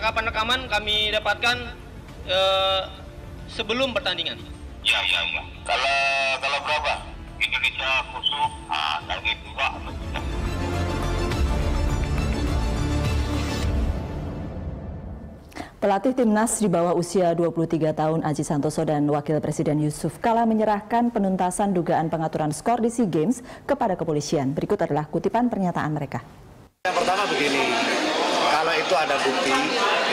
rekaman-rekaman kami dapatkan sebelum pertandingan. Ya. Kalau berapa? Indonesia khusus, target 2. Pelatih Timnas di bawah usia 23 tahun Aji Santoso dan Wakil Presiden Yusuf Kala menyerahkan penuntasan dugaan pengaturan skor di SEA Games kepada kepolisian. Berikut adalah kutipan pernyataan mereka. Yang pertama begini, kalau itu ada bukti,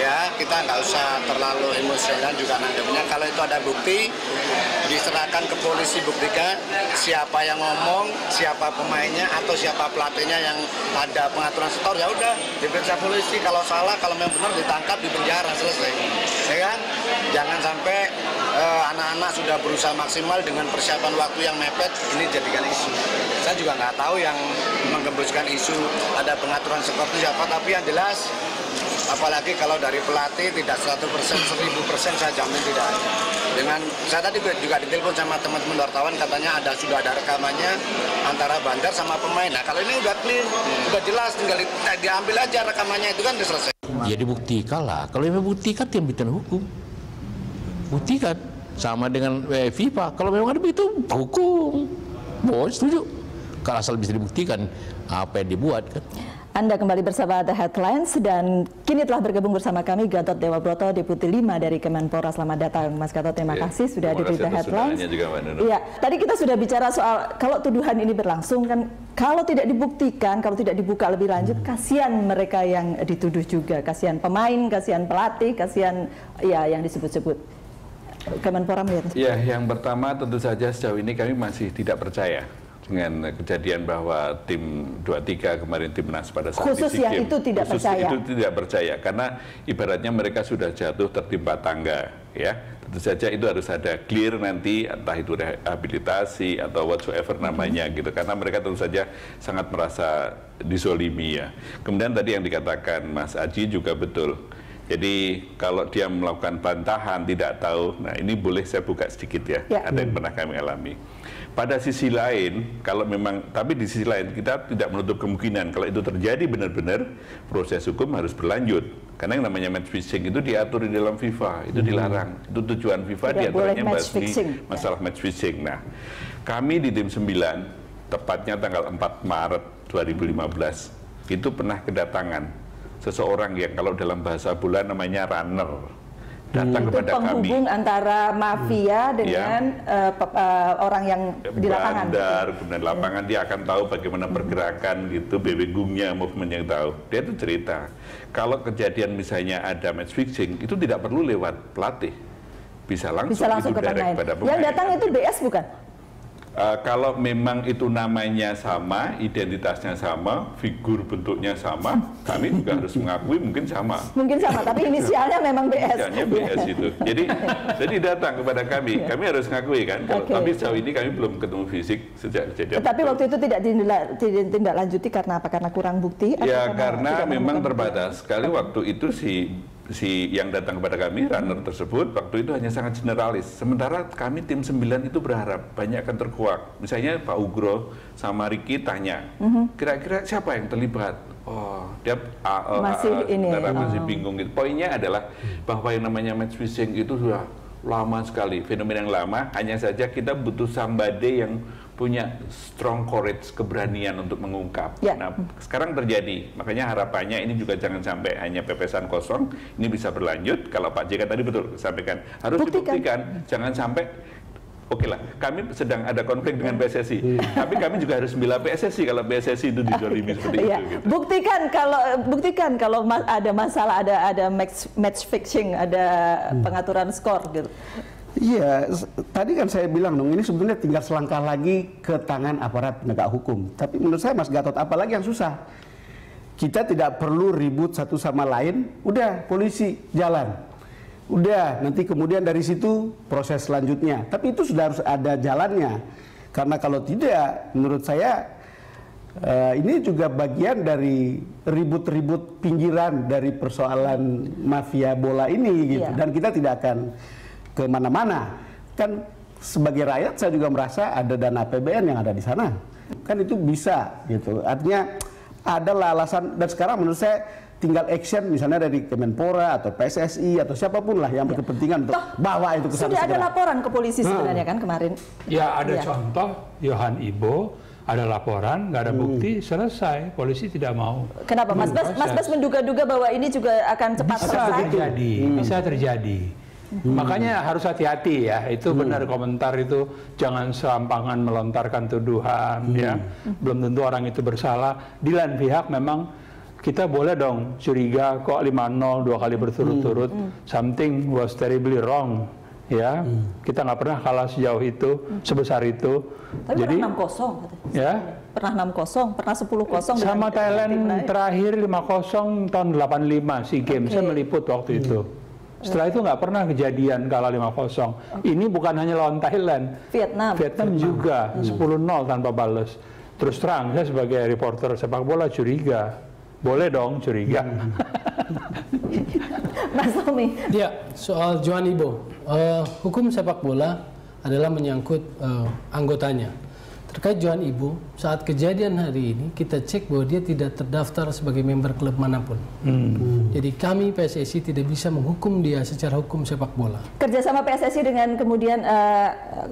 ya kita nggak usah terlalu emosional juga nanggapnya. Kalau itu ada bukti, diserahkan ke polisi, buktikan siapa yang ngomong, siapa pemainnya atau siapa pelatihnya yang ada pengaturan skor, ya udah diperiksa polisi. Kalau salah, kalau memang benar ditangkap, di penjara, selesai. Ya kan? Jangan sampai anak-anak sudah berusaha maksimal dengan persiapan waktu yang mepet, ini jadikan isu. Saya juga nggak tahu yang menggembuskan isu ada pengaturan skor itu siapa, tapi yang jelas apalagi kalau dari pelatih tidak 100%, 1000% saya jamin tidak. Dengan saya tadi juga ditelepon sama teman-teman wartawan, katanya sudah ada rekamannya antara Bandar sama pemain. Nah kalau ini udah clear, udah jelas, tinggal diambil aja rekamannya, itu kan udah selesai. Ya dibuktikan lah, kalau memang buktikan yang bikin hukum, buktikan sama dengan FIFA. Kalau memang ada itu hukum, boleh setuju. Kalau asal bisa dibuktikan apa yang dibuat kan. Anda kembali bersama The Headlines dan kini telah bergabung bersama kami Gatot Dewa Broto, Deputi 5 dari Kemenpora. Selamat datang Mas Gatot, terima kasih sudah di The Headlines. Iya, tadi kita sudah bicara soal kalau tuduhan ini berlangsung kan, kalau tidak dibuktikan, kalau tidak dibuka lebih lanjut, kasihan mereka yang dituduh juga, kasihan pemain, kasihan pelatih, kasihan ya yang disebut-sebut. Kemenpora melihat. Ya, yang pertama tentu saja sejauh ini kami masih tidak percaya dengan kejadian bahwa tim 23 kemarin Timnas pada saat khusus yang itu tidak percaya. Itu tidak percaya karena ibaratnya mereka sudah jatuh tertimpa tangga, ya. Tentu saja itu harus ada clear nanti, entah itu rehabilitasi atau whatsoever namanya gitu, karena mereka tentu saja sangat merasa disolimi ya. Kemudian tadi yang dikatakan Mas Aji juga betul. Jadi kalau dia melakukan bantahan tidak tahu, nah ini boleh saya buka sedikit ya. Ada yang pernah kami alami. Pada sisi lain, kalau memang, tapi di sisi lain kita tidak menutup kemungkinan kalau itu terjadi benar-benar proses hukum harus berlanjut. Karena yang namanya match fixing itu diatur di dalam FIFA, itu dilarang. Itu tujuan FIFA diantaranya masalah match fixing. Nah, kami di tim 9, tepatnya tanggal 4 Maret 2015, itu pernah kedatangan seseorang yang kalau dalam bahasa bola namanya runner. Datang kepada kami. Penghubung antara mafia dengan orang yang di lapangan. Bandar, kemudian lapangan dia akan tahu bagaimana pergerakan gitu, bebegungnya, movement yang tahu. Dia itu cerita, kalau kejadian misalnya ada match fixing, itu tidak perlu lewat pelatih. Bisa langsung ke pemain. pada pemain. Yang datang itu BS bukan? Kalau memang itu namanya sama, identitasnya sama, figur bentuknya sama, kami juga harus mengakui mungkin sama. Mungkin sama, tapi inisialnya memang BS. Inisialnya BS itu. Jadi datang kepada kami harus mengakui kan. Tapi sejauh ini kami belum ketemu fisik sejak kejadian. Tapi waktu itu tidak ditindaklanjuti karena apa? Karena kurang bukti? Ya karena memang terbatas. Sekali waktu itu si yang datang kepada kami, runner tersebut, waktu itu hanya sangat generalis. Sementara kami tim 9 itu berharap banyak akan terkuak. Misalnya Pak Ugro sama Ricky tanya, kira-kira siapa yang terlibat? Oh, dia masih bingung gitu. Poinnya adalah bahwa yang namanya match fixing itu sudah lama sekali, fenomena yang lama. Hanya saja kita butuh somebody yang punya strong courage, keberanian untuk mengungkap. Nah, sekarang terjadi. Makanya harapannya ini juga jangan sampai hanya pepesan kosong. Ini bisa berlanjut. Kalau Pak JK tadi betul sampaikan, harus dibuktikan. Jangan sampai, oke lah, kami sedang ada konflik dengan PSSI. Tapi kami juga harus membela PSSI kalau PSSI itu dizalimi seperti itu. Gitu. Buktikan kalau ada masalah, ada match fixing, ada pengaturan skor gitu. Iya, tadi kan saya bilang dong, ini sebenarnya tinggal selangkah lagi ke tangan aparat penegak hukum. Tapi menurut saya Mas Gatot, apalagi yang susah? Kita tidak perlu ribut satu sama lain, udah polisi jalan. Udah, nanti kemudian dari situ proses selanjutnya. Tapi itu sudah harus ada jalannya. Karena kalau tidak, menurut saya ini juga bagian dari ribut-ribut pinggiran dari persoalan mafia bola ini gitu. Dan kita tidak akan kemana-mana. Kan sebagai rakyat saya juga merasa ada dana APBN yang ada di sana. Kan itu bisa gitu. Artinya adalah alasan, dan sekarang menurut saya tinggal action misalnya dari Kemenpora atau PSSI atau siapapun lah yang berkepentingan untuk bawa itu ke sana. Sudah ada laporan ke polisi sebenarnya kan kemarin? Ya ada contoh Yohan Ibo, ada laporan, nggak ada bukti, selesai, polisi tidak mau. Kenapa Mas Bas menduga-duga bahwa ini juga akan cepat selesai? Bisa terjadi. Makanya harus hati-hati ya, itu benar komentar itu, jangan serampangan melontarkan tuduhan ya. Belum tentu orang itu bersalah. Di lain pihak memang kita boleh dong curiga kok 5-0 2 kali berturut-turut, something was terribly wrong ya. Kita nggak pernah kalah sejauh itu, sebesar itu. Tapi jadi pernah 6-0 ya. Pernah 6-0, pernah 10-0 sama Thailand terakhir 5-0 tahun 85 SEA Games. Saya meliput waktu itu. Setelah itu nggak pernah kejadian kalah 5-0. Ini bukan hanya lawan Thailand, Vietnam juga 10-0 tanpa balas. Terus terang, saya sebagai reporter sepak bola curiga. Boleh dong curiga. Mas Tommy. Ya, soal Yohan Ibo. Hukum sepak bola adalah menyangkut anggotanya. Terkait Yohan Ibo, saat kejadian hari ini kita cek bahwa dia tidak terdaftar sebagai member klub manapun. Jadi kami PSSI tidak bisa menghukum dia secara hukum sepak bola. Kerjasama PSSI dengan kemudian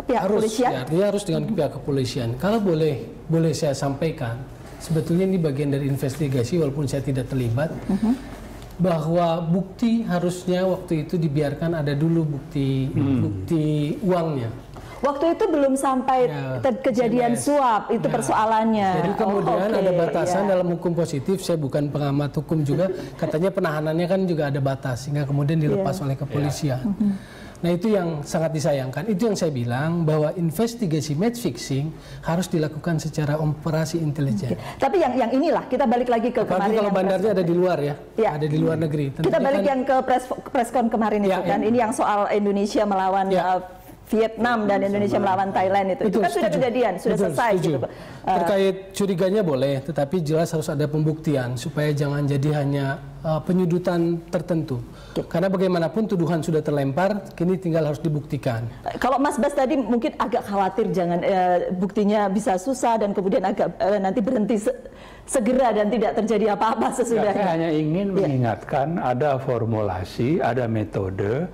pihak kepolisian? Ya, dia harus dengan pihak kepolisian. Kalau boleh saya sampaikan, sebetulnya ini bagian dari investigasi walaupun saya tidak terlibat. Bahwa bukti harusnya waktu itu dibiarkan ada dulu bukti uangnya. Waktu itu belum sampai kejadian suap, itu persoalannya. Jadi kemudian ada batasan dalam hukum positif, saya bukan pengamat hukum juga, katanya penahanannya kan juga ada batas, sehingga kemudian dilepas oleh kepolisian. Nah itu yang sangat disayangkan, itu yang saya bilang bahwa investigasi match fixing harus dilakukan secara operasi intelijen. Tapi yang inilah, kita balik lagi ke kemarin. Kalau bandarnya ada di luar ya, ada di luar negeri. Kita balik yang ke preskon kemarin itu kan, ini yang soal Indonesia melawan Vietnam dan Indonesia melawan Thailand itu kan sudah kejadian, sudah selesai gitu. Terkait curiganya boleh, tetapi jelas harus ada pembuktian supaya jangan jadi hanya penyudutan tertentu. Karena bagaimanapun tuduhan sudah terlempar, kini tinggal harus dibuktikan. Kalau Mas Bas tadi mungkin agak khawatir jangan buktinya bisa susah dan kemudian agak nanti berhenti segera dan tidak terjadi apa-apa sesudahnya. Saya hanya ingin mengingatkan ada formulasi, ada metode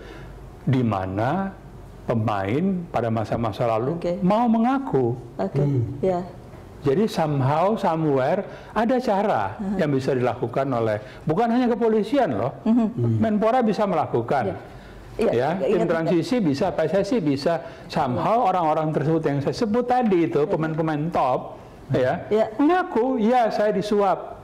di mana pemain pada masa-masa lalu mau mengaku. Jadi somehow, somewhere ada cara yang bisa dilakukan oleh, bukan hanya kepolisian loh, Menpora bisa melakukan. Tim transisi bisa, PSSI bisa, somehow orang-orang tersebut yang saya sebut tadi itu, pemain-pemain top, mengaku, ya saya disuap.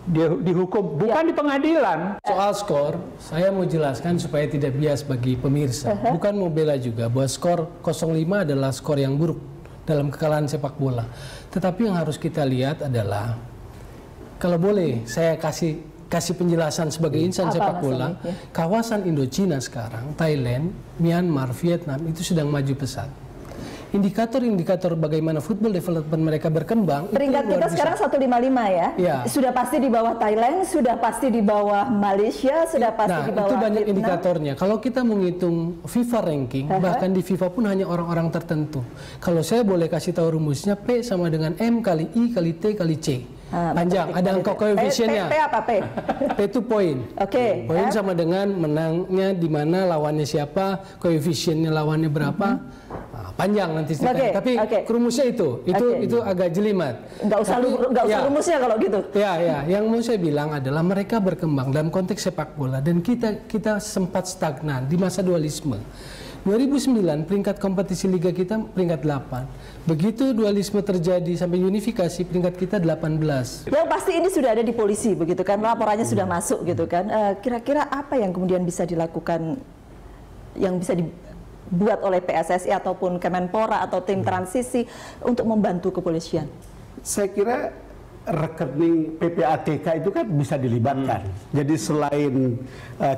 Dia dihukum, bukan di pengadilan. Soal skor, saya mau jelaskan supaya tidak bias bagi pemirsa. Bukan mau bela juga bahwa skor 0-5 adalah skor yang buruk dalam kekalahan sepak bola. Tetapi yang harus kita lihat adalah, kalau boleh saya kasih penjelasan sebagai insan sepak bola, kawasan Indochina sekarang, Thailand, Myanmar, Vietnam itu sedang maju pesat. Indikator-indikator bagaimana football development mereka berkembang. Peringkat kita sekarang 155 ya? Sudah pasti di bawah Thailand, sudah pasti di bawah Malaysia, sudah pasti di bawah itu banyak Vietnam. Indikatornya. Kalau kita menghitung FIFA ranking, bahkan di FIFA pun hanya orang-orang tertentu. Kalau saya boleh kasih tahu rumusnya, P sama dengan M kali I kali T kali C. Panjang, ada angka koefisiennya. P apa P? P itu poin. Poin sama dengan menangnya di mana, lawannya siapa, koefisiennya lawannya berapa. Panjang nanti ceritanya. Tapi rumusnya itu agak jelimat. Nggak usah rumusnya kalau gitu. Yang mau saya bilang adalah mereka berkembang dalam konteks sepak bola dan kita sempat stagnan di masa dualisme. 2009 peringkat kompetisi liga kita peringkat 8. Begitu dualisme terjadi sampai unifikasi peringkat kita 18. Yang pasti ini sudah ada di polisi begitu kan, laporannya sudah masuk gitu kan. Kira-kira apa yang kemudian bisa dilakukan, yang bisa dibuat oleh PSSI ataupun Kemenpora atau tim transisi untuk membantu kepolisian? Saya kira rekening PPATK itu kan bisa dilibatkan. Jadi selain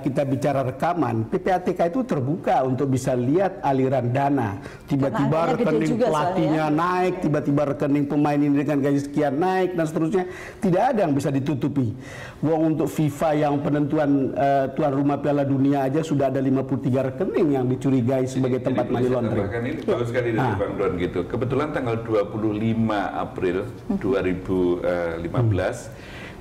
kita bicara rekaman, PPATK itu terbuka untuk bisa lihat aliran dana. Tiba-tiba rekening pelatihnya naik, tiba-tiba rekening pemain ini dengan gaji sekian naik dan seterusnya. Tidak ada yang bisa ditutupi. Wong untuk FIFA yang penentuan tuan rumah Piala Dunia aja sudah ada 53 rekening yang dicurigai sebagai tempat money laundering. Ini bagus sekali dari Bang Don gitu. Kebetulan tanggal 25 April 2015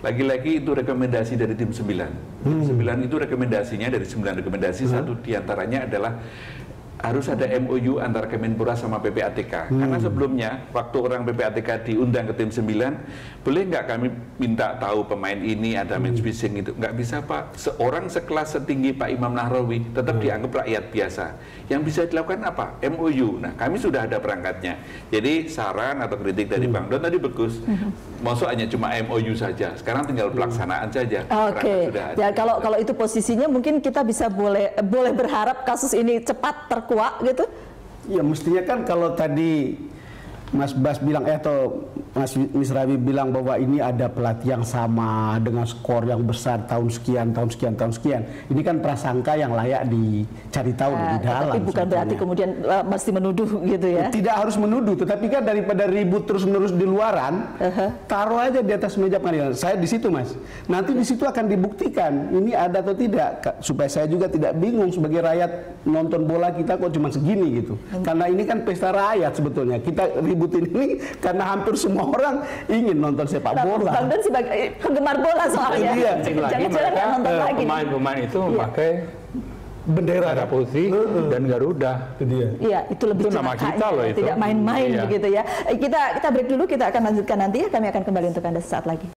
Lagi-lagi itu rekomendasi dari tim 9. Tim 9 itu rekomendasinya dari 9 rekomendasi, satu diantaranya adalah harus ada MOU antara Kemenpora sama PPATK. Karena sebelumnya, waktu orang PPATK diundang ke tim 9, boleh nggak kami minta tahu pemain ini ada match fixing itu? Nggak bisa Pak, seorang sekelas setinggi Pak Imam Nahrawi tetap dianggap rakyat biasa. Yang bisa dilakukan apa? MOU. Nah, kami sudah ada perangkatnya. Jadi saran atau kritik dari Bang Don tadi bagus. Masuk hanya cuma MOU saja. Sekarang tinggal pelaksanaan saja. Oke. Ya kalau itu posisinya mungkin kita bisa boleh berharap kasus ini cepat terkuak gitu. Ya mestinya kan kalau tadi Mas Bas bilang atau Mas Misrawi bilang bahwa ini ada pelatih yang sama dengan skor yang besar tahun sekian. Ini kan prasangka yang layak dicari tahu di dalam. Tapi bukan berarti kemudian mesti menuduh gitu ya. Tidak harus menuduh, tetapi kan daripada ribut terus-menerus di luaran, taruh aja di atas meja pengadilan. Saya di situ, Mas. Nanti di situ akan dibuktikan ini ada atau tidak, supaya saya juga tidak bingung sebagai rakyat nonton bola kita kok cuma segini gitu. Karena ini kan pesta rakyat sebetulnya. Kita ributin ini karena hampir semua orang ingin nonton sepak bola. Bang Don sebagai penggemar bola soalnya. Jangan-jangan nggak nonton lagi. Pemain-pemain itu memakai bendera putih dan Garuda. Iya, itu lebih nama kita loh itu. Tidak main-main begitu ya. Kita break dulu, kita akan lanjutkan nanti ya. Kami akan kembali untuk Anda sesaat lagi.